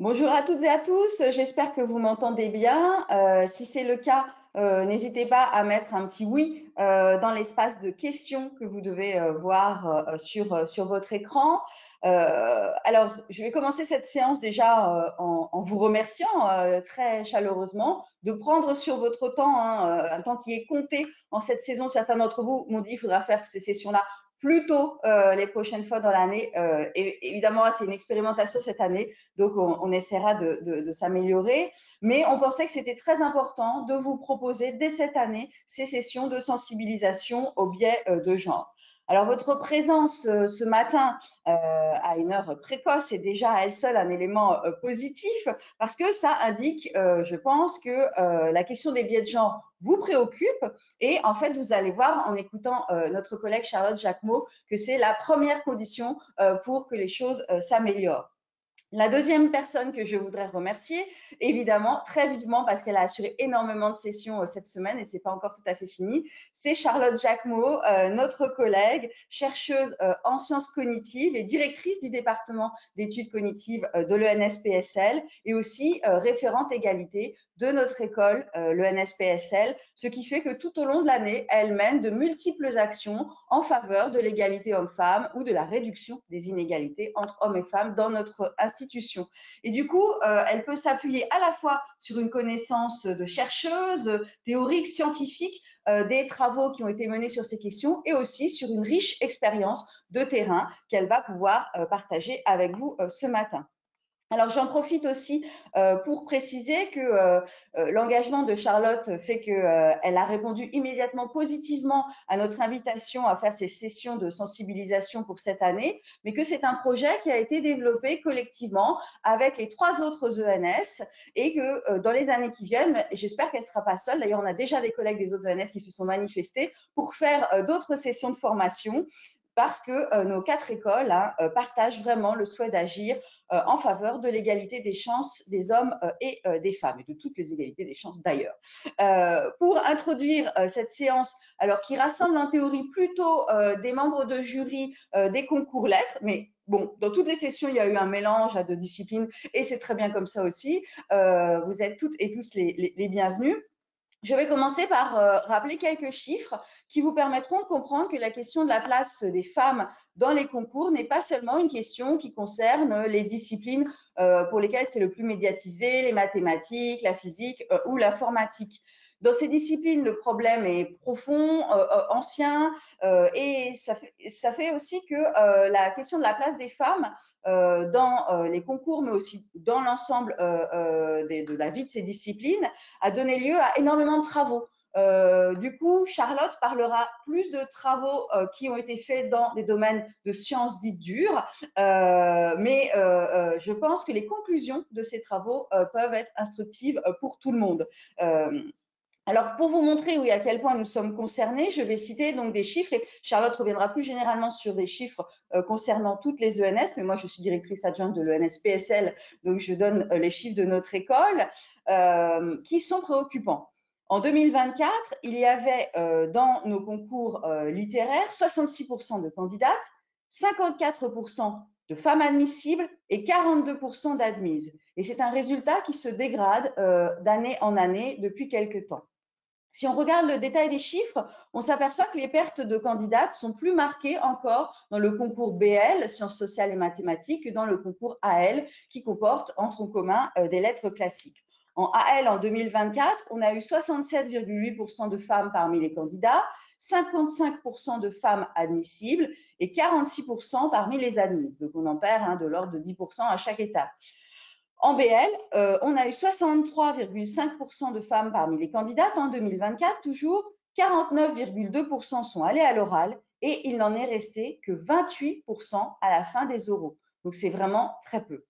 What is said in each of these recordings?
Bonjour à toutes et à tous, j'espère que vous m'entendez bien. Si c'est le cas, n'hésitez pas à mettre un petit oui dans l'espace de questions que vous devez voir sur votre écran. Alors, je vais commencer cette séance déjà en vous remerciant très chaleureusement de prendre sur votre temps, hein, un temps qui est compté en cette saison. Certains d'entre vous m'ont dit qu'il faudra faire ces sessions-là plus tôt les prochaines fois dans l'année. Et évidemment, c'est une expérimentation cette année, donc on essaiera de s'améliorer. Mais on pensait que c'était très important de vous proposer dès cette année ces sessions de sensibilisation au biais de genre. Alors, votre présence ce matin à une heure précoce est déjà à elle seule un élément positif parce que ça indique, je pense, que la question des biais de genre vous préoccupe et en fait, vous allez voir en écoutant notre collègue Charlotte Jacquemot que c'est la première condition pour que les choses s'améliorent. La deuxième personne que je voudrais remercier, évidemment, très vivement, parce qu'elle a assuré énormément de sessions cette semaine et c'est pas encore tout à fait fini, c'est Charlotte Jacquemot, notre collègue, chercheuse en sciences cognitives et directrice du département d'études cognitives de l'ENSPSL et aussi référente égalité de notre école, l'ENSPSL, ce qui fait que tout au long de l'année, elle mène de multiples actions en faveur de l'égalité homme-femme ou de la réduction des inégalités entre hommes et femmes dans notre institution. Et du coup, elle peut s'appuyer à la fois sur une connaissance de chercheuse, théorique, scientifique, des travaux qui ont été menés sur ces questions et aussi sur une riche expérience de terrain qu'elle va pouvoir partager avec vous ce matin. Alors j'en profite aussi pour préciser que l'engagement de Charlotte fait qu'elle a répondu immédiatement positivement à notre invitation à faire ces sessions de sensibilisation pour cette année, mais que c'est un projet qui a été développé collectivement avec les 3 autres ENS et que dans les années qui viennent, j'espère qu'elle ne sera pas seule, d'ailleurs on a déjà des collègues des autres ENS qui se sont manifestés pour faire d'autres sessions de formation parce que nos 4 écoles partagent vraiment le souhait d'agir en faveur de l'égalité des chances des hommes et des femmes, et de toutes les égalités des chances d'ailleurs. Pour introduire cette séance, alors qui rassemble en théorie plutôt des membres de jury des concours lettres, mais bon, dans toutes les sessions, il y a eu un mélange de disciplines, et c'est très bien comme ça aussi. Vous êtes toutes et tous les bienvenus. Je vais commencer par rappeler quelques chiffres qui vous permettront de comprendre que la question de la place des femmes dans les concours n'est pas seulement une question qui concerne les disciplines pour lesquelles c'est le plus médiatisé, les mathématiques, la physique ou l'informatique. Dans ces disciplines, le problème est profond, ancien, et ça fait aussi que la question de la place des femmes dans les concours, mais aussi dans l'ensemble de la vie de ces disciplines, a donné lieu à énormément de travaux. Du coup, Charlotte parlera plus de travaux qui ont été faits dans des domaines de sciences dites dures, mais je pense que les conclusions de ces travaux peuvent être instructives pour tout le monde. Alors, pour vous montrer oui, à quel point nous sommes concernés, je vais citer donc des chiffres et Charlotte reviendra plus généralement sur des chiffres concernant toutes les ENS, mais moi je suis directrice adjointe de l'ENSPSL, donc je donne les chiffres de notre école qui sont préoccupants. En 2024, il y avait dans nos concours littéraires 66% de candidates, 54% de femmes admissibles et 42% d'admises. Et c'est un résultat qui se dégrade d'année en année depuis quelque temps. Si on regarde le détail des chiffres, on s'aperçoit que les pertes de candidates sont plus marquées encore dans le concours BL, sciences sociales et mathématiques, que dans le concours AL, qui comporte en tronc commun des lettres classiques. En AL, en 2024, on a eu 67,8% de femmes parmi les candidats, 55% de femmes admissibles et 46% parmi les admises. Donc on en perd de l'ordre de 10% à chaque étape. En BL, on a eu 63,5% de femmes parmi les candidates en 2024, toujours 49,2% sont allées à l'oral et il n'en est resté que 28% à la fin des oraux. Donc c'est vraiment très peu.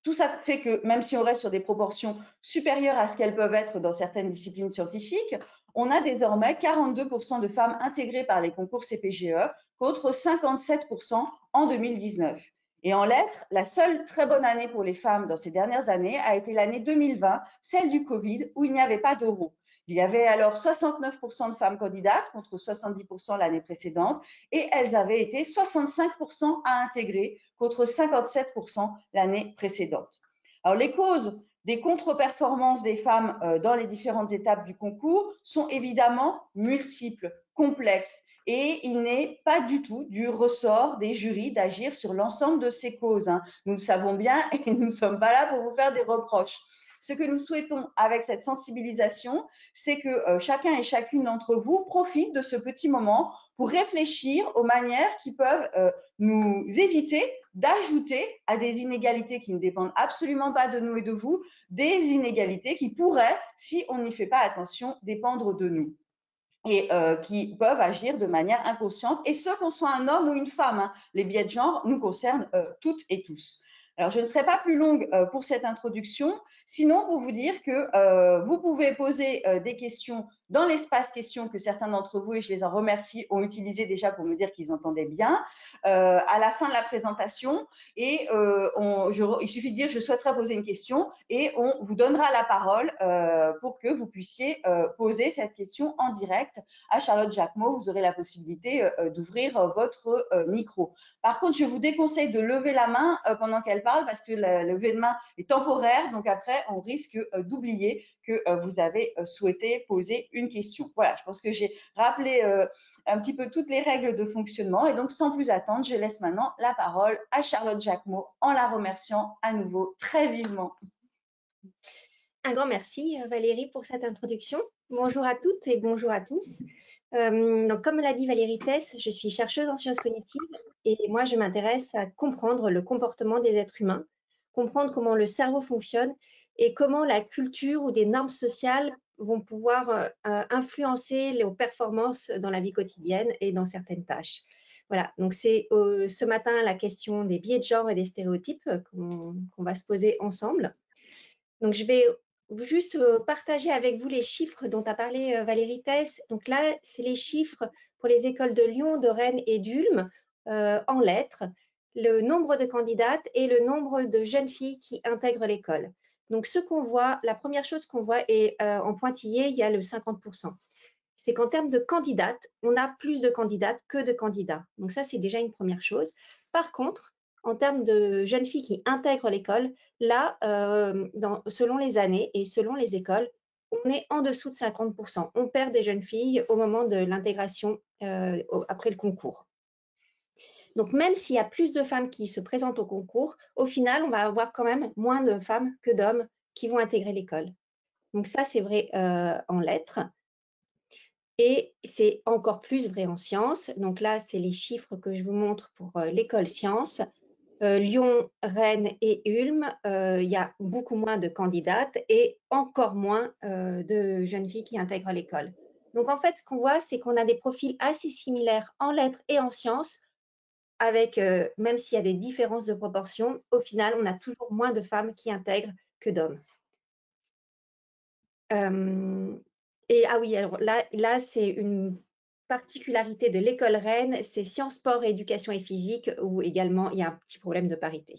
Tout ça fait que même si on reste sur des proportions supérieures à ce qu'elles peuvent être dans certaines disciplines scientifiques, on a désormais 42% de femmes intégrées par les concours CPGE contre 57% en 2019. Et en lettres, la seule très bonne année pour les femmes dans ces dernières années a été l'année 2020, celle du Covid, où il n'y avait pas d'euros. Il y avait alors 69% de femmes candidates contre 70% l'année précédente et elles avaient été 65% à intégrer contre 57% l'année précédente. Alors, les causes des contre-performances des femmes dans les différentes étapes du concours sont évidemment multiples, complexes, et il n'est pas du tout du ressort des jurys d'agir sur l'ensemble de ces causes, hein. Nous le savons bien et nous ne sommes pas là pour vous faire des reproches. Ce que nous souhaitons avec cette sensibilisation, c'est que chacun et chacune d'entre vous profite de ce petit moment pour réfléchir aux manières qui peuvent nous éviter d'ajouter à des inégalités qui ne dépendent absolument pas de nous et de vous, des inégalités qui pourraient, si on n'y fait pas attention, dépendre de nous et qui peuvent agir de manière inconsciente, et ce qu'on soit un homme ou une femme, hein. Les biais de genre nous concernent toutes et tous. Alors, je ne serai pas plus longue pour cette introduction, sinon pour vous dire que vous pouvez poser des questions dans l'espace questions que certains d'entre vous, et je les en remercie, ont utilisé déjà pour me dire qu'ils entendaient bien, à la fin de la présentation, et il suffit de dire « je souhaiterais poser une question » et on vous donnera la parole pour que vous puissiez poser cette question en direct à Charlotte Jacquemot. Vous aurez la possibilité d'ouvrir votre micro. Par contre, je vous déconseille de lever la main pendant qu'elle parle, parce que la levée de main est temporaire, donc après, on risque d'oublier que vous avez souhaité poser une question. Voilà, je pense que j'ai rappelé un petit peu toutes les règles de fonctionnement, et donc sans plus attendre, je laisse maintenant la parole à Charlotte Jacquemot en la remerciant à nouveau très vivement. Un grand merci Valérie pour cette introduction. Bonjour à toutes et bonjour à tous. Donc, comme l'a dit Valérie Tess, je suis chercheuse en sciences cognitives et moi je m'intéresse à comprendre le comportement des êtres humains, comprendre comment le cerveau fonctionne et comment la culture ou des normes sociales vont pouvoir influencer les performances dans la vie quotidienne et dans certaines tâches. Voilà, donc c'est ce matin la question des biais de genre et des stéréotypes qu'on va se poser ensemble. Donc, je vais juste partager avec vous les chiffres dont a parlé Valérie Tess. Donc là, c'est les chiffres pour les écoles de Lyon, de Rennes et d'Ulm en lettres, le nombre de candidates et le nombre de jeunes filles qui intègrent l'école. Donc, ce qu'on voit, la première chose qu'on voit est en pointillé, il y a le 50%. C'est qu'en termes de candidates, on a plus de candidates que de candidats. Donc ça, c'est déjà une première chose. Par contre, en termes de jeunes filles qui intègrent l'école, là, selon les années et selon les écoles, on est en dessous de 50%. On perd des jeunes filles au moment de l'intégration après le concours. Donc, même s'il y a plus de femmes qui se présentent au concours, au final, on va avoir quand même moins de femmes que d'hommes qui vont intégrer l'école. Donc ça, c'est vrai en lettres. Et c'est encore plus vrai en sciences. Donc là, c'est les chiffres que je vous montre pour l'école sciences. Lyon, Rennes et Ulm, il y a beaucoup moins de candidates et encore moins de jeunes filles qui intègrent l'école. Donc en fait, ce qu'on voit, c'est qu'on a des profils assez similaires en lettres et en sciences, avec, même s'il y a des différences de proportion, au final, on a toujours moins de femmes qui intègrent que d'hommes. Et ah oui, alors là c'est une particularité de l'école Rennes, c'est sciences, sport, éducation et physique, où également il y a un petit problème de parité.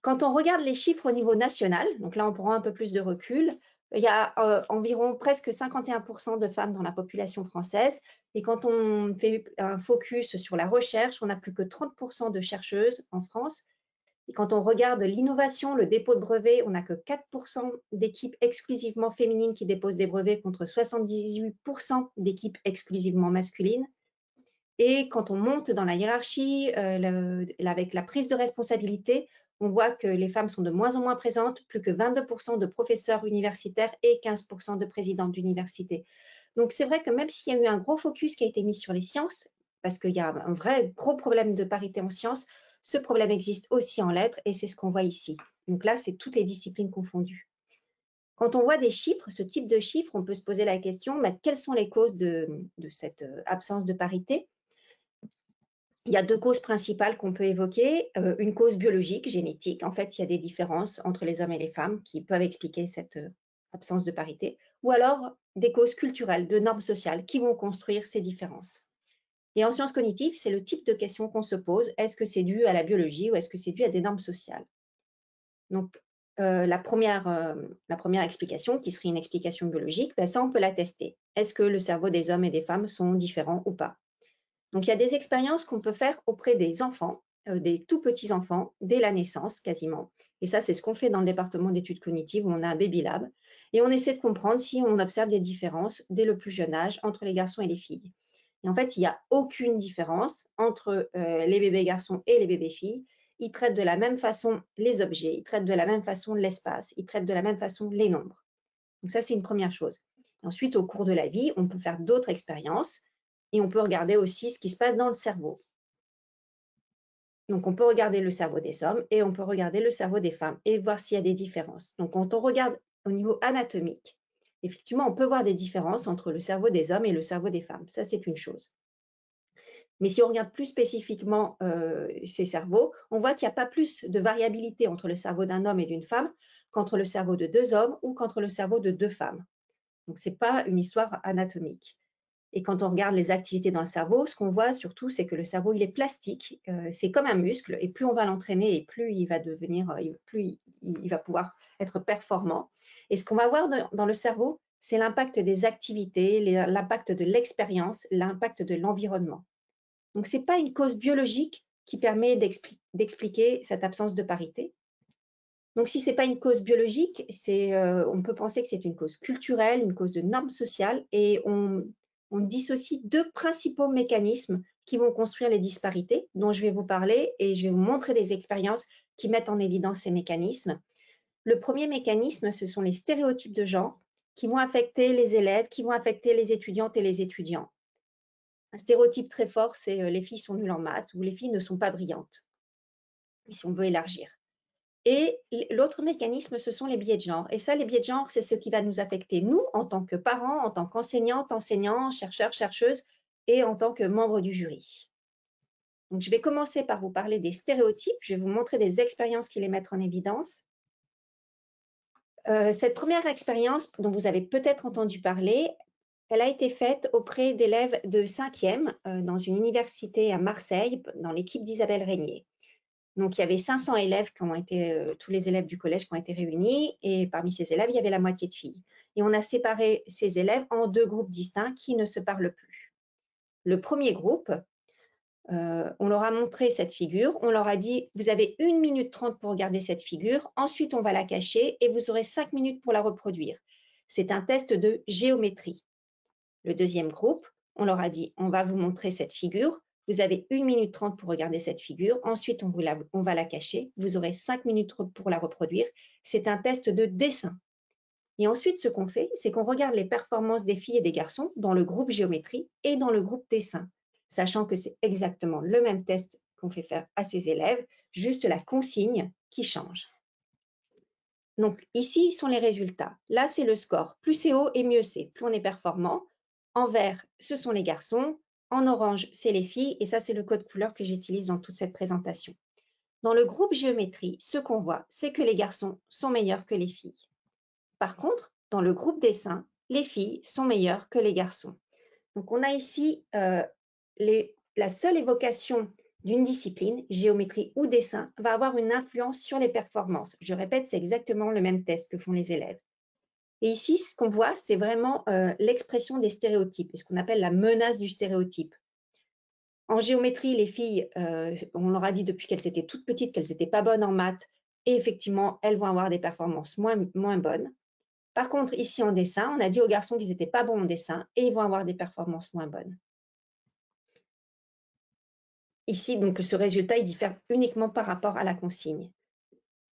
Quand on regarde les chiffres au niveau national, donc là on prend un peu plus de recul, il y a environ presque 51% de femmes dans la population française, et quand on fait un focus sur la recherche, on n'a plus que 30% de chercheuses en France. Et quand on regarde l'innovation, le dépôt de brevets, on n'a que 4% d'équipes exclusivement féminines qui déposent des brevets contre 78% d'équipes exclusivement masculines. Et quand on monte dans la hiérarchie, avec la prise de responsabilité, on voit que les femmes sont de moins en moins présentes, plus que 22% de professeurs universitaires et 15% de présidentes d'université. Donc c'est vrai que même s'il y a eu un gros focus qui a été mis sur les sciences, parce qu'il y a un vrai gros problème de parité en sciences, ce problème existe aussi en lettres et c'est ce qu'on voit ici. Donc là, c'est toutes les disciplines confondues. Quand on voit des chiffres, ce type de chiffres, on peut se poser la question, mais quelles sont les causes de cette absence de parité? Il y a deux causes principales qu'on peut évoquer. Une cause biologique, génétique. En fait, il y a des différences entre les hommes et les femmes qui peuvent expliquer cette absence de parité. Ou alors des causes culturelles, de normes sociales qui vont construire ces différences. Et en sciences cognitives, c'est le type de question qu'on se pose. Est-ce que c'est dû à la biologie ou est-ce que c'est dû à des normes sociales? Donc, la première explication, qui serait une explication biologique, ben ça, on peut la tester. Est-ce que le cerveau des hommes et des femmes sont différents ou pas? Donc, il y a des expériences qu'on peut faire auprès des enfants des tout petits enfants dès la naissance quasiment. Et ça, c'est ce qu'on fait dans le département d'études cognitives où on a un Baby Lab. Et on essaie de comprendre si on observe des différences dès le plus jeune âge entre les garçons et les filles. Et en fait, il n'y a aucune différence entre les bébés garçons et les bébés filles. Ils traitent de la même façon les objets, ils traitent de la même façon l'espace, ils traitent de la même façon les nombres. Donc ça, c'est une première chose. Ensuite, au cours de la vie, on peut faire d'autres expériences et on peut regarder aussi ce qui se passe dans le cerveau. Donc, on peut regarder le cerveau des hommes et on peut regarder le cerveau des femmes et voir s'il y a des différences. Donc, quand on regarde au niveau anatomique, effectivement, on peut voir des différences entre le cerveau des hommes et le cerveau des femmes. Ça, c'est une chose. Mais si on regarde plus spécifiquement ces cerveaux, on voit qu'il n'y a pas plus de variabilité entre le cerveau d'un homme et d'une femme qu'entre le cerveau de deux hommes ou qu'entre le cerveau de deux femmes. Donc, ce n'est pas une histoire anatomique. Et quand on regarde les activités dans le cerveau, ce qu'on voit surtout, c'est que le cerveau, il est plastique. C'est comme un muscle, et plus on va l'entraîner, et plus il va devenir, plus il va pouvoir être performant. Et ce qu'on va voir dans le cerveau, c'est l'impact des activités, l'impact de l'expérience, l'impact de l'environnement. Donc, ce n'est pas une cause biologique qui permet d'expliquer cette absence de parité. Donc, si ce n'est pas une cause biologique, on peut penser que c'est une cause culturelle, une cause de normes sociales, et on dissocie deux principaux mécanismes qui vont construire les disparités, dont je vais vous parler, et je vais vous montrer des expériences qui mettent en évidence ces mécanismes. Le premier mécanisme, ce sont les stéréotypes de genre qui vont affecter les élèves, qui vont affecter les étudiantes et les étudiants. Un stéréotype très fort, c'est les filles sont nulles en maths ou les filles ne sont pas brillantes, si on veut élargir. Et l'autre mécanisme, ce sont les biais de genre. Et ça, les biais de genre, c'est ce qui va nous affecter, nous, en tant que parents, en tant qu'enseignantes, enseignants, chercheurs, chercheuses, et en tant que membres du jury. Donc, je vais commencer par vous parler des stéréotypes. Je vais vous montrer des expériences qui les mettent en évidence. Cette première expérience, dont vous avez peut-être entendu parler, elle a été faite auprès d'élèves de 5e dans une université à Marseille, dans l'équipe d'Isabelle Régnier. Donc, il y avait 500 élèves qui ont été, tous les élèves du collège qui ont été réunis, et parmi ces élèves, il y avait la moitié de filles. Et on a séparé ces élèves en deux groupes distincts qui ne se parlent plus. Le premier groupe, on leur a montré cette figure, on leur a dit « vous avez 1 minute 30 pour regarder cette figure, ensuite on va la cacher et vous aurez 5 minutes pour la reproduire ». C'est un test de géométrie. Le deuxième groupe, on leur a dit « on va vous montrer cette figure, vous avez 1 minute 30 pour regarder cette figure. Ensuite, on va la cacher. Vous aurez 5 minutes pour la reproduire. » C'est un test de dessin. Et ensuite, ce qu'on fait, c'est qu'on regarde les performances des filles et des garçons dans le groupe géométrie et dans le groupe dessin, sachant que c'est exactement le même test qu'on fait faire à ces élèves, juste la consigne qui change. Donc, ici sont les résultats. Là, c'est le score. Plus c'est haut et mieux c'est. Plus on est performant. En vert, ce sont les garçons. En orange, c'est les filles, et ça, c'est le code couleur que j'utilise dans toute cette présentation. Dans le groupe géométrie, ce qu'on voit, c'est que les garçons sont meilleurs que les filles. Par contre, dans le groupe dessin, les filles sont meilleures que les garçons. Donc, on a ici la seule évocation d'une discipline, géométrie ou dessin, va avoir une influence sur les performances. Je répète, c'est exactement le même test que font les élèves. Et ici, ce qu'on voit, c'est vraiment l'expression des stéréotypes, ce qu'on appelle la menace du stéréotype. En géométrie, les filles, on leur a dit depuis qu'elles étaient toutes petites qu'elles n'étaient pas bonnes en maths, et effectivement, elles vont avoir des performances moins bonnes. Par contre, ici en dessin, on a dit aux garçons qu'ils n'étaient pas bons en dessin, et ils vont avoir des performances moins bonnes. Ici, donc, ce résultat, il diffère uniquement par rapport à la consigne.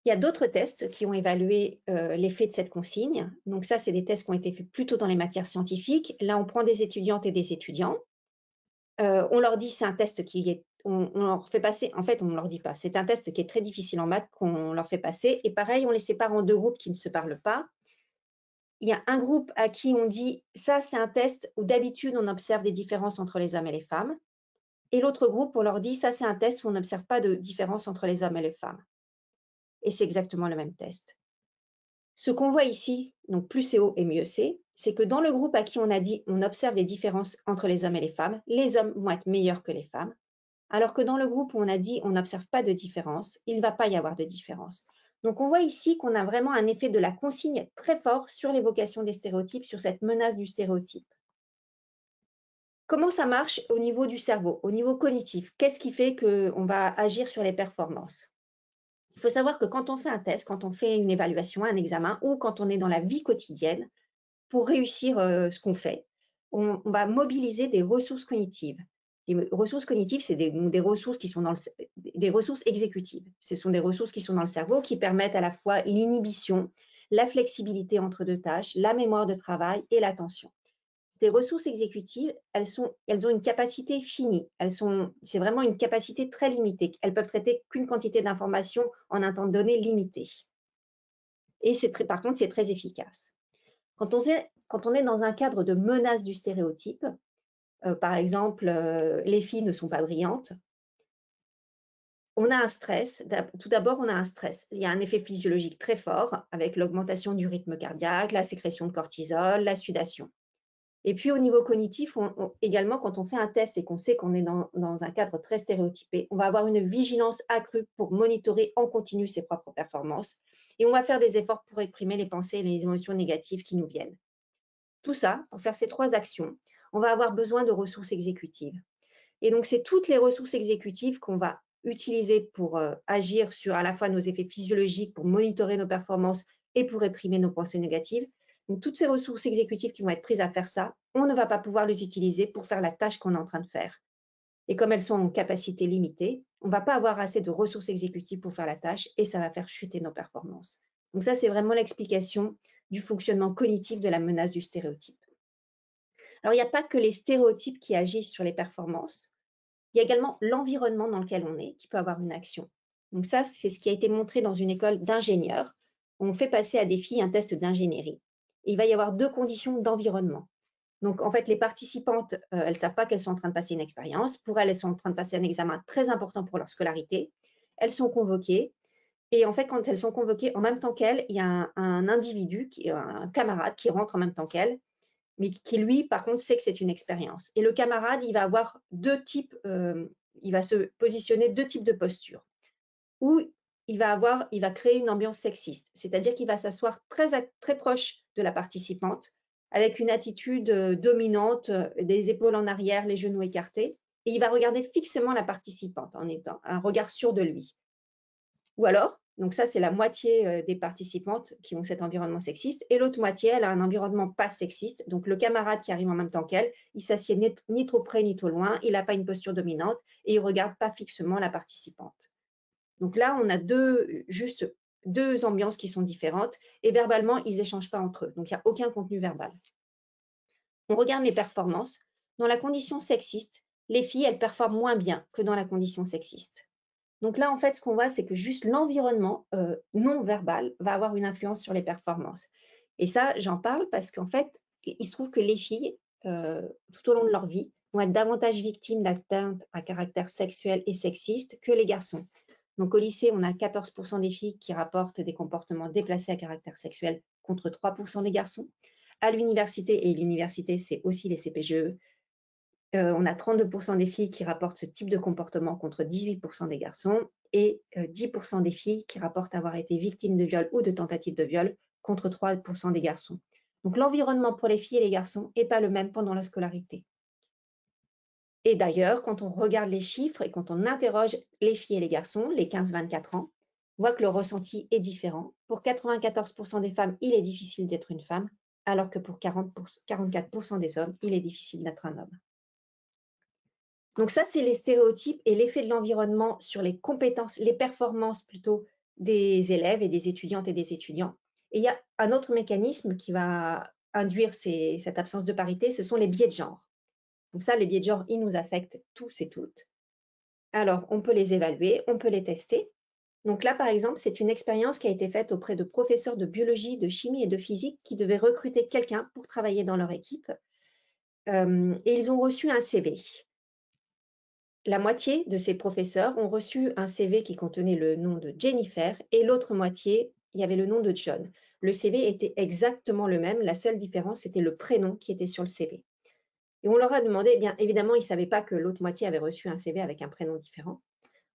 Il y a d'autres tests qui ont évalué l'effet de cette consigne. Donc ça, c'est des tests qui ont été faits plutôt dans les matières scientifiques. Là, on prend des étudiantes et des étudiants. On leur dit c'est un test qui est, on leur fait passer, en fait, on ne leur dit pas. C'est un test qui est très difficile en maths qu'on leur fait passer. Et pareil, on les sépare en deux groupes qui ne se parlent pas. Il y a un groupe à qui on dit ça, c'est un test où d'habitude, on observe des différences entre les hommes et les femmes. Et l'autre groupe, on leur dit ça, c'est un test où on n'observe pas de différence entre les hommes et les femmes. Et c'est exactement le même test. Ce qu'on voit ici, donc plus c'est haut et mieux c'est que dans le groupe à qui on a dit on observe des différences entre les hommes et les hommes vont être meilleurs que les femmes, alors que dans le groupe où on a dit on n'observe pas de différence, il ne va pas y avoir de différence. Donc on voit ici qu'on a vraiment un effet de la consigne très fort sur l'évocation des stéréotypes, sur cette menace du stéréotype. Comment ça marche au niveau du cerveau, au niveau cognitif? Qu'est-ce qui fait qu'on va agir sur les performances? Il faut savoir que quand on fait un test, quand on fait une évaluation, un examen ou quand on est dans la vie quotidienne, pour réussir ce qu'on fait, on va mobiliser des ressources cognitives. Les ressources cognitives, c'est des ressources qui sont des ressources exécutives. Ce sont des ressources qui sont dans le cerveau qui permettent à la fois l'inhibition, la flexibilité entre deux tâches, la mémoire de travail et l'attention. Ces ressources exécutives, elles ont une capacité finie. C'est vraiment une capacité très limitée. Elles peuvent traiter qu'une quantité d'informations en un temps donné limité. Et par contre, c'est très efficace. Quand on est dans un cadre de menace du stéréotype, par exemple, les filles ne sont pas brillantes, on a un stress. Tout d'abord, on a un stress. Il y a un effet physiologique très fort avec l'augmentation du rythme cardiaque, la sécrétion de cortisol, la sudation. Et puis au niveau cognitif, également, quand on fait un test et qu'on sait qu'on est dans un cadre très stéréotypé, on va avoir une vigilance accrue pour monitorer en continu ses propres performances et on va faire des efforts pour réprimer les pensées et les émotions négatives qui nous viennent. Tout ça, pour faire ces 3 actions, on va avoir besoin de ressources exécutives. Et donc, c'est toutes les ressources exécutives qu'on va utiliser pour agir sur à la fois nos effets physiologiques, pour monitorer nos performances et pour réprimer nos pensées négatives. Donc, toutes ces ressources exécutives qui vont être prises à faire ça, on ne va pas pouvoir les utiliser pour faire la tâche qu'on est en train de faire. Et comme elles sont en capacité limitée, on ne va pas avoir assez de ressources exécutives pour faire la tâche et ça va faire chuter nos performances. Donc ça, c'est vraiment l'explication du fonctionnement cognitif de la menace du stéréotype. Alors, il n'y a pas que les stéréotypes qui agissent sur les performances. Il y a également l'environnement dans lequel on est qui peut avoir une action. Donc ça, c'est ce qui a été montré dans une école d'ingénieurs. On fait passer à des filles un test d'ingénierie. Et il va y avoir 2 conditions d'environnement. Donc, en fait, les participantes, elles ne savent pas qu'elles sont en train de passer une expérience. Pour elles sont en train de passer un examen très important pour leur scolarité. Elles sont convoquées. Et en fait, quand elles sont convoquées en même temps qu'elles, il y a un individu, un camarade qui rentre en même temps qu'elles, mais qui lui, par contre, sait que c'est une expérience. Et le camarade, il va avoir 2 types, il va se positionner 2 types de postures. Où il va créer une ambiance sexiste, c'est-à-dire qu'il va s'asseoir très proche de la participante, avec une attitude dominante, des épaules en arrière, les genoux écartés, et il va regarder fixement la participante en étant un regard sûr de lui. Ou alors, donc ça, c'est la moitié des participantes qui ont cet environnement sexiste, et l'autre moitié, elle a un environnement pas sexiste. Donc le camarade qui arrive en même temps qu'elle, il s'assied ni trop près ni trop loin, il n'a pas une posture dominante et il regarde pas fixement la participante. Donc là, on a juste deux ambiances qui sont différentes et verbalement, ils n'échangent pas entre eux. Donc il n'y a aucun contenu verbal. On regarde les performances. Dans la condition sexiste, les filles, elles performent moins bien que dans la condition sexiste. Donc là, en fait, ce qu'on voit, c'est que juste l'environnement non verbal va avoir une influence sur les performances. Et ça, j'en parle parce qu'en fait, il se trouve que les filles, tout au long de leur vie, vont être davantage victimes d'atteintes à caractère sexuel et sexiste que les garçons. Donc au lycée, on a 14% des filles qui rapportent des comportements déplacés à caractère sexuel contre 3% des garçons. À l'université, et l'université, c'est aussi les CPGE, on a 32% des filles qui rapportent ce type de comportement contre 18% des garçons et 10% des filles qui rapportent avoir été victimes de viol ou de tentatives de viol contre 3% des garçons. Donc l'environnement pour les filles et les garçons n'est pas le même pendant la scolarité. Et d'ailleurs, quand on regarde les chiffres et quand on interroge les filles et les garçons, les 15-24 ans, on voit que le ressenti est différent. Pour 94% des femmes, il est difficile d'être une femme, alors que pour 44% des hommes, il est difficile d'être un homme. Donc ça, c'est les stéréotypes et l'effet de l'environnement sur les compétences, les performances plutôt des élèves et des étudiantes et des étudiants. Et il y a un autre mécanisme qui va induire cette absence de parité, ce sont les biais de genre. Donc ça, les biais de genre, ils nous affectent tous et toutes. Alors, on peut les évaluer, on peut les tester. Donc là, par exemple, c'est une expérience qui a été faite auprès de professeurs de biologie, de chimie et de physique qui devaient recruter quelqu'un pour travailler dans leur équipe. Et ils ont reçu un CV. La moitié de ces professeurs ont reçu un CV qui contenait le nom de Jennifer et l'autre moitié, il y avait le nom de John. Le CV était exactement le même, la seule différence, c'était le prénom qui était sur le CV. Et on leur a demandé, eh bien évidemment, ils ne savaient pas que l'autre moitié avait reçu un CV avec un prénom différent.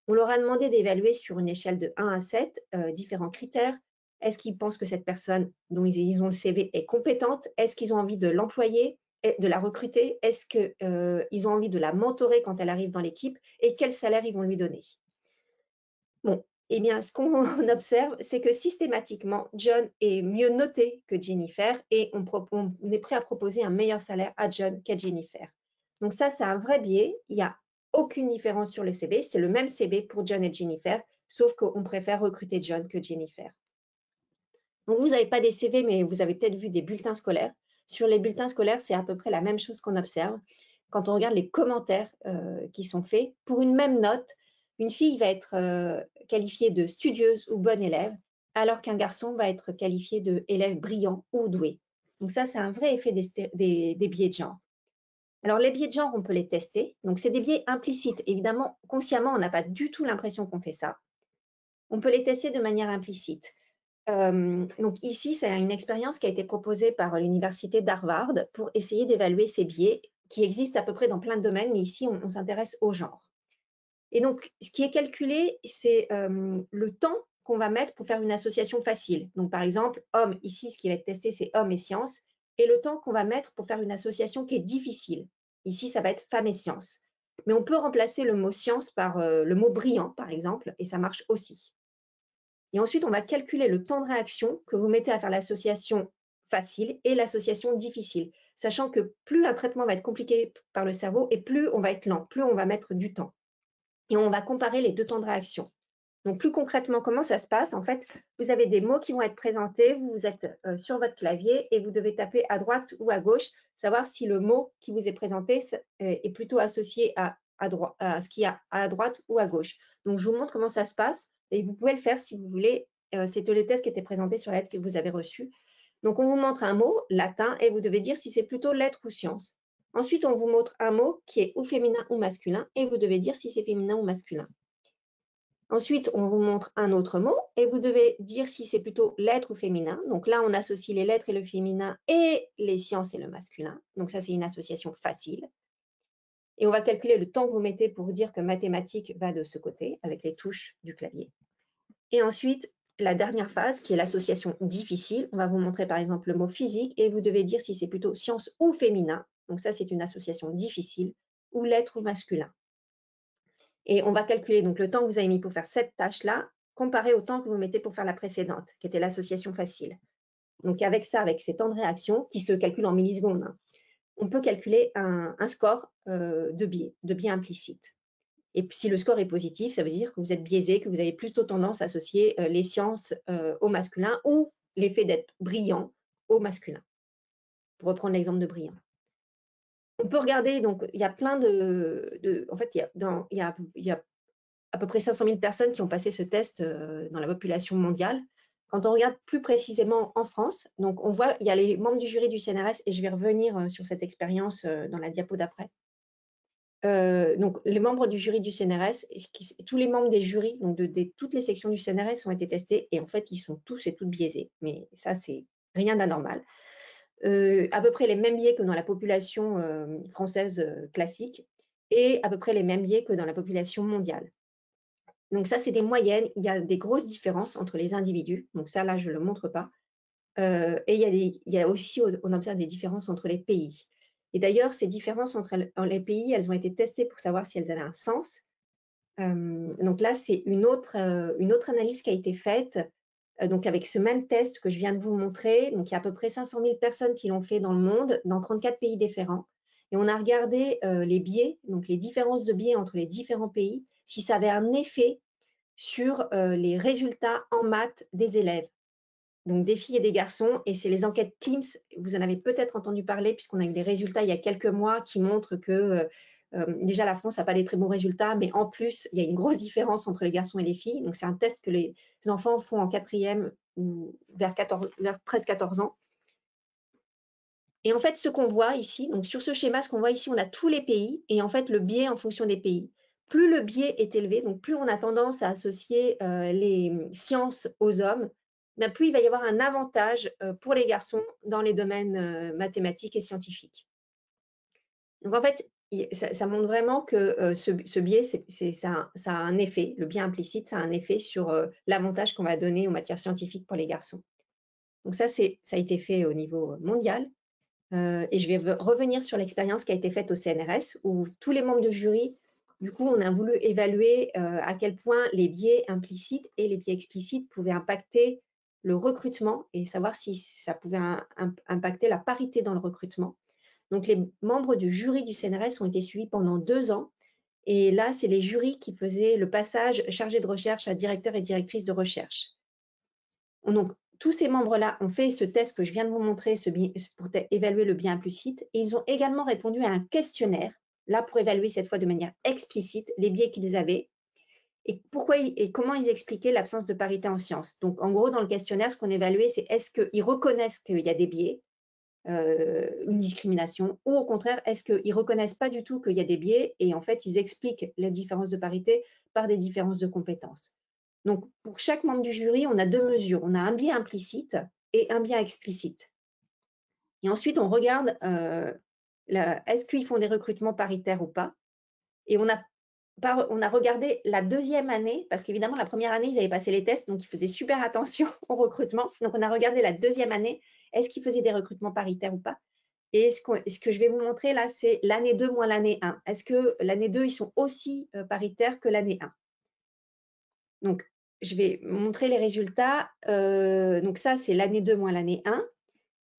On leur a demandé d'évaluer sur une échelle de 1 à 7 différents critères. Est-ce qu'ils pensent que cette personne dont ils ont le CV est compétente? Est-ce qu'ils ont envie de l'employer? de la recruter? Est-ce qu'ils ont envie de la mentorer quand elle arrive dans l'équipe? Et quel salaire ils vont lui donner? Bon, eh bien, ce qu'on observe, c'est que systématiquement, John est mieux noté que Jennifer et on est prêt à proposer un meilleur salaire à John qu'à Jennifer. Donc ça, c'est un vrai biais. Il n'y a aucune différence sur le CV. C'est le même CV pour John et Jennifer, sauf qu'on préfère recruter John que Jennifer. Donc, vous n'avez pas des CV, mais vous avez peut-être vu des bulletins scolaires. Sur les bulletins scolaires, c'est à peu près la même chose qu'on observe. Quand on regarde les commentaires qui sont faits, pour une même note, une fille va être qualifiée de studieuse ou bonne élève, alors qu'un garçon va être qualifié de élève brillant ou doué. Donc ça, c'est un vrai effet des biais de genre. Alors, les biais de genre, on peut les tester. Donc, c'est des biais implicites. Évidemment, consciemment, on n'a pas du tout l'impression qu'on fait ça. On peut les tester de manière implicite. Donc ici, c'est une expérience qui a été proposée par l'université d'Harvard pour essayer d'évaluer ces biais qui existent à peu près dans plein de domaines, mais ici, on s'intéresse au genre. Et donc, ce qui est calculé, c'est le temps qu'on va mettre pour faire une association facile. Donc, par exemple, homme, ici, ce qui va être testé, c'est homme et sciences, et le temps qu'on va mettre pour faire une association qui est difficile. Ici, ça va être femme et sciences. Mais on peut remplacer le mot science par le mot brillant, par exemple, et ça marche aussi. Et ensuite, on va calculer le temps de réaction que vous mettez à faire l'association facile et l'association difficile, sachant que plus un traitement va être compliqué par le cerveau et plus on va être lent, plus on va mettre du temps. Et on va comparer les deux temps de réaction. Donc, plus concrètement, comment ça se passe? En fait, vous avez des mots qui vont être présentés, vous êtes sur votre clavier et vous devez taper à droite ou à gauche, savoir si le mot qui vous est présenté est plutôt associé à ce qu'il y a à droite ou à gauche. Donc, je vous montre comment ça se passe et vous pouvez le faire si vous voulez. C'était le test qui était présenté sur la lettre que vous avez reçue. Donc, on vous montre un mot latin et vous devez dire si c'est plutôt lettre ou science. Ensuite, on vous montre un mot qui est ou féminin ou masculin et vous devez dire si c'est féminin ou masculin. Ensuite, on vous montre un autre mot et vous devez dire si c'est plutôt lettre ou féminin. Donc là, on associe les lettres et le féminin et les sciences et le masculin. Donc ça, c'est une association facile. Et on va calculer le temps que vous mettez pour dire que mathématiques va de ce côté avec les touches du clavier. Et ensuite, la dernière phase qui est l'association difficile. On va vous montrer par exemple le mot physique et vous devez dire si c'est plutôt science ou féminin. Donc ça, c'est une association difficile ou lettre ou masculin. Et on va calculer donc le temps que vous avez mis pour faire cette tâche-là, comparé au temps que vous mettez pour faire la précédente, qui était l'association facile. Donc avec ça, avec ces temps de réaction, qui se calculent en millisecondes, hein, on peut calculer un score de biais implicite. Et si le score est positif, ça veut dire que vous êtes biaisé, que vous avez plutôt tendance à associer les sciences au masculin ou l'effet d'être brillant au masculin. Pour reprendre l'exemple de brillant. On peut regarder, donc il y a plein en fait, il y a à peu près 500 000 personnes qui ont passé ce test dans la population mondiale. Quand on regarde plus précisément en France, donc on voit, il y a les membres du jury du CNRS, et je vais revenir sur cette expérience dans la diapo d'après. Donc les membres du jury du CNRS, tous les membres des jurys, donc de toutes les sections du CNRS ont été testés, et en fait, ils sont tous et toutes biaisés. Mais ça, c'est rien d'anormal. À peu près les mêmes biais que dans la population française classique, et à peu près les mêmes biais que dans la population mondiale. Donc ça, c'est des moyennes. Il y a des grosses différences entre les individus. Donc ça, là, je ne le montre pas. Et il y a aussi, on observe des différences entre les pays. Et d'ailleurs, ces différences entre les pays, elles ont été testées pour savoir si elles avaient un sens. Donc là, c'est une autre analyse qui a été faite, donc avec ce même test que je viens de vous montrer. Donc il y a à peu près 500 000 personnes qui l'ont fait dans le monde, dans 34 pays différents. Et on a regardé les biais, donc les différences de biais entre les différents pays, si ça avait un effet sur les résultats en maths des élèves, donc des filles et des garçons. Et c'est les enquêtes Teams, vous en avez peut-être entendu parler, puisqu'on a eu des résultats il y a quelques mois qui montrent que déjà la France n'a pas des très bons résultats, mais en plus, il y a une grosse différence entre les garçons et les filles. Donc c'est un test que les enfants font en 4e ou vers 13-14 ans. Et en fait, ce qu'on voit ici, donc sur ce schéma, ce qu'on voit ici, on a tous les pays et en fait le biais en fonction des pays. Plus le biais est élevé, donc plus on a tendance à associer les sciences aux hommes, bien plus il va y avoir un avantage pour les garçons dans les domaines mathématiques et scientifiques. Donc en fait, ça montre vraiment que ce biais, ça a un effet, le biais implicite, ça a un effet sur l'avantage qu'on va donner aux matières scientifiques pour les garçons. Donc ça a été fait au niveau mondial. Et je vais revenir sur l'expérience qui a été faite au CNRS, où tous les membres de jury, du coup, on a voulu évaluer à quel point les biais implicites et les biais explicites pouvaient impacter le recrutement et savoir si ça pouvait impacter la parité dans le recrutement. Donc, les membres du jury du CNRS ont été suivis pendant 2 ans. Et là, c'est les jurys qui faisaient le passage chargé de recherche à directeur et directrice de recherche. Donc, tous ces membres-là ont fait ce test que je viens de vous montrer pour évaluer le biais implicite. Et ils ont également répondu à un questionnaire, là pour évaluer cette fois de manière explicite les biais qu'ils avaient et pourquoi et comment ils expliquaient l'absence de parité en sciences. Donc, en gros, dans le questionnaire, ce qu'on évaluait, c'est est-ce qu'ils reconnaissent qu'il y a des biais, une discrimination, ou au contraire, est-ce qu'ils ne reconnaissent pas du tout qu'il y a des biais et en fait, ils expliquent la différence de parité par des différences de compétences. Donc, pour chaque membre du jury, on a 2 mesures. On a un biais implicite et un biais explicite. Et ensuite, on regarde est-ce qu'ils font des recrutements paritaires ou pas. Et on a regardé la 2e année, parce qu'évidemment, la première année, ils avaient passé les tests, donc ils faisaient super attention au recrutement. Donc, on a regardé la 2e année, est-ce qu'ils faisaient des recrutements paritaires ou pas. Et ce que je vais vous montrer là, c'est l'année 2 moins l'année 1. Est-ce que l'année 2, ils sont aussi paritaires que l'année 1? Donc, je vais montrer les résultats. Donc ça, c'est l'année 2 moins l'année 1.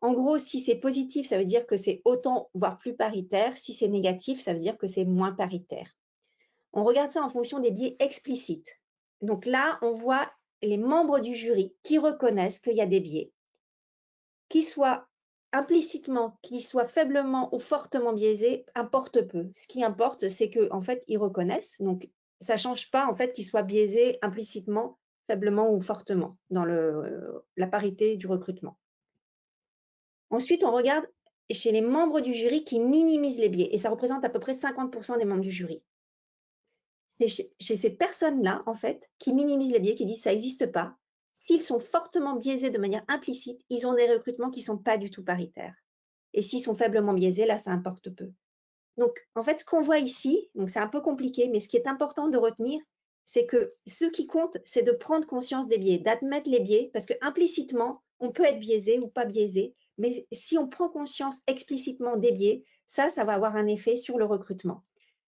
En gros, si c'est positif, ça veut dire que c'est autant, voire plus paritaire. Si c'est négatif, ça veut dire que c'est moins paritaire. On regarde ça en fonction des biais explicites. Donc là, on voit les membres du jury qui reconnaissent qu'il y a des biais, qu'ils soient implicitement, qu'ils soient faiblement ou fortement biaisés, importe peu. Ce qui importe, c'est qu'en fait, ils reconnaissent. Donc, ça ne change pas en fait qu'ils soient biaisés implicitement, faiblement ou fortement dans la parité du recrutement. Ensuite, on regarde chez les membres du jury qui minimisent les biais, et ça représente à peu près 50% des membres du jury. C'est chez ces personnes-là, en fait, qui minimisent les biais, qui disent ça n'existe pas. S'ils sont fortement biaisés de manière implicite, ils ont des recrutements qui ne sont pas du tout paritaires. Et s'ils sont faiblement biaisés, là, ça importe peu. Donc, en fait, ce qu'on voit ici, donc c'est un peu compliqué, mais ce qui est important de retenir, c'est que ce qui compte, c'est de prendre conscience des biais, d'admettre les biais, parce que implicitement, on peut être biaisé ou pas biaisé, mais si on prend conscience explicitement des biais, ça va avoir un effet sur le recrutement.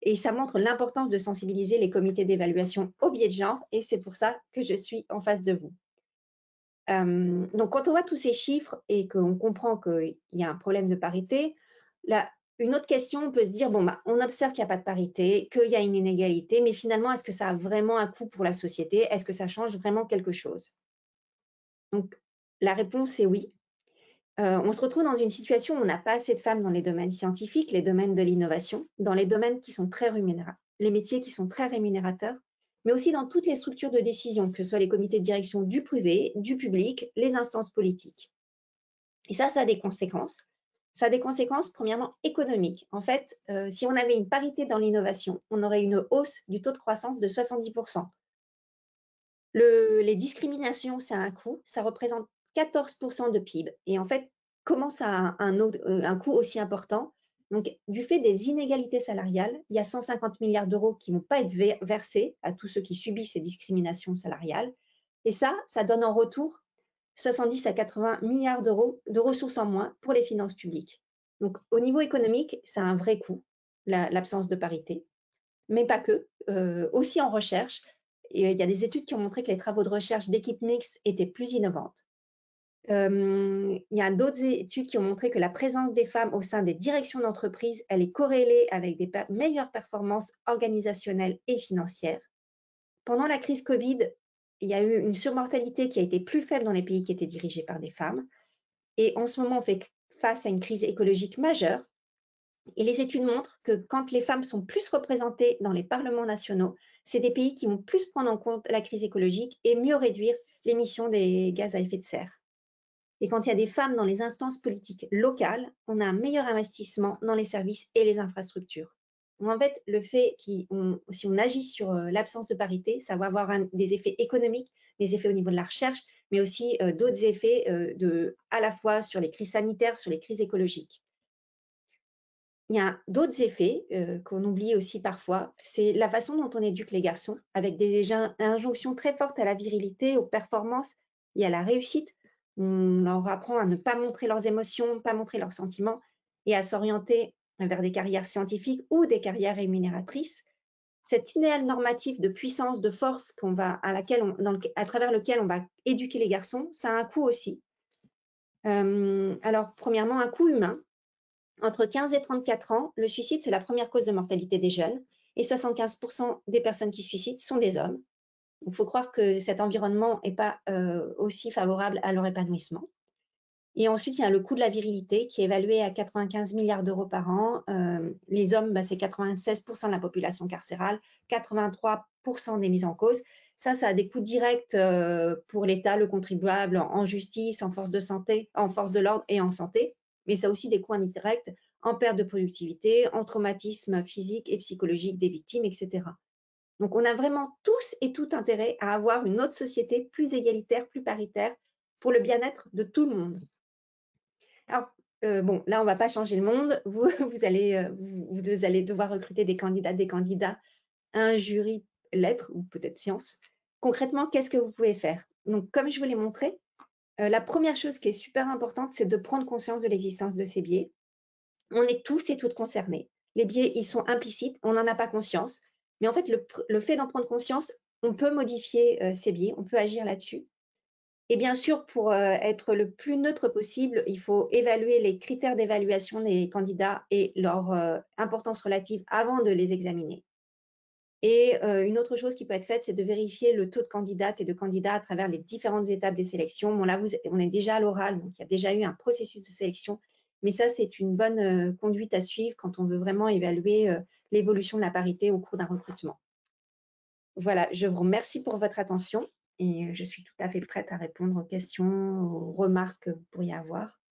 Et ça montre l'importance de sensibiliser les comités d'évaluation aux biais de genre, et c'est pour ça que je suis en face de vous. Donc, quand on voit tous ces chiffres et qu'on comprend qu'il y a un problème de parité, une autre question, on peut se dire, bon, on observe qu'il n'y a pas de parité, qu'il y a une inégalité, mais finalement, est-ce que ça a vraiment un coût pour la société? Est-ce que ça change vraiment quelque chose? Donc, la réponse est oui. On se retrouve dans une situation où on n'a pas assez de femmes dans les domaines scientifiques, les domaines de l'innovation, dans les domaines qui sont très rémunérateurs, les métiers qui sont très rémunérateurs, mais aussi dans toutes les structures de décision, que ce soit les comités de direction du privé, du public, les instances politiques. Et ça a des conséquences. Ça a des conséquences, premièrement, économiques. En fait, si on avait une parité dans l'innovation, on aurait une hausse du taux de croissance de 70%. Les discriminations, c'est un coût, ça représente 14% de PIB. Et en fait, comment ça a un coût aussi important? Donc, du fait des inégalités salariales, il y a 150 milliards d'euros qui ne vont pas être versés à tous ceux qui subissent ces discriminations salariales. Et ça donne en retour 70 à 80 milliards d'euros de ressources en moins pour les finances publiques. Donc, au niveau économique, ça a un vrai coût, l'absence de parité, mais pas que. Aussi en recherche, il y a des études qui ont montré que les travaux de recherche d'équipes mixtes étaient plus innovantes. Il y a d'autres études qui ont montré que la présence des femmes au sein des directions d'entreprise, elle est corrélée avec des meilleures performances organisationnelles et financières. Pendant la crise Covid, il y a eu une surmortalité qui a été plus faible dans les pays qui étaient dirigés par des femmes. Et en ce moment, on fait face à une crise écologique majeure. Et les études montrent que quand les femmes sont plus représentées dans les parlements nationaux, c'est des pays qui vont plus prendre en compte la crise écologique et mieux réduire l'émission des gaz à effet de serre. Et quand il y a des femmes dans les instances politiques locales, on a un meilleur investissement dans les services et les infrastructures. Donc en fait, le fait si on agit sur l'absence de parité, ça va avoir des effets économiques, des effets au niveau de la recherche, mais aussi d'autres effets à la fois sur les crises sanitaires, sur les crises écologiques. Il y a d'autres effets qu'on oublie aussi parfois, c'est la façon dont on éduque les garçons, avec des injonctions très fortes à la virilité, aux performances et à la réussite. On leur apprend à ne pas montrer leurs émotions, pas montrer leurs sentiments, et à s'orienter vers des carrières scientifiques ou des carrières rémunératrices, cet idéal normatif de puissance, de force à travers lequel on va éduquer les garçons, ça a un coût aussi. Alors, premièrement, un coût humain. Entre 15 et 34 ans, le suicide, c'est la première cause de mortalité des jeunes et 75% des personnes qui se suicident sont des hommes. Il faut croire que cet environnement n'est pas aussi favorable à leur épanouissement. Et ensuite, il y a le coût de la virilité qui est évalué à 95 milliards d'euros par an. Les hommes, c'est 96% de la population carcérale, 83% des mises en cause. Ça a des coûts directs pour l'État, le contribuable, en justice, en force de santé, en force de l'ordre et en santé. Mais ça a aussi des coûts indirects en perte de productivité, en traumatisme physique et psychologique des victimes, etc. Donc, on a vraiment tous et tout intérêt à avoir une autre société plus égalitaire, plus paritaire, pour le bien-être de tout le monde. Alors, bon, là, on ne va pas changer le monde. Vous allez devoir recruter des candidats, un jury lettres ou peut-être sciences. Concrètement, qu'est-ce que vous pouvez faire? Donc, comme je vous l'ai montré, la première chose qui est super importante, c'est de prendre conscience de l'existence de ces biais. On est tous et toutes concernés. Les biais, ils sont implicites, on n'en a pas conscience. Mais en fait, le fait d'en prendre conscience, on peut modifier ces biais, on peut agir là-dessus. Et bien sûr, pour être le plus neutre possible, il faut évaluer les critères d'évaluation des candidats et leur importance relative avant de les examiner. Et une autre chose qui peut être faite, c'est de vérifier le taux de candidates et de candidats à travers les différentes étapes des sélections. Bon, là, on est déjà à l'oral, donc il y a déjà eu un processus de sélection. Mais ça, c'est une bonne conduite à suivre quand on veut vraiment évaluer l'évolution de la parité au cours d'un recrutement. Voilà, je vous remercie pour votre attention et je suis tout à fait prête à répondre aux questions, aux remarques que vous pourriez avoir.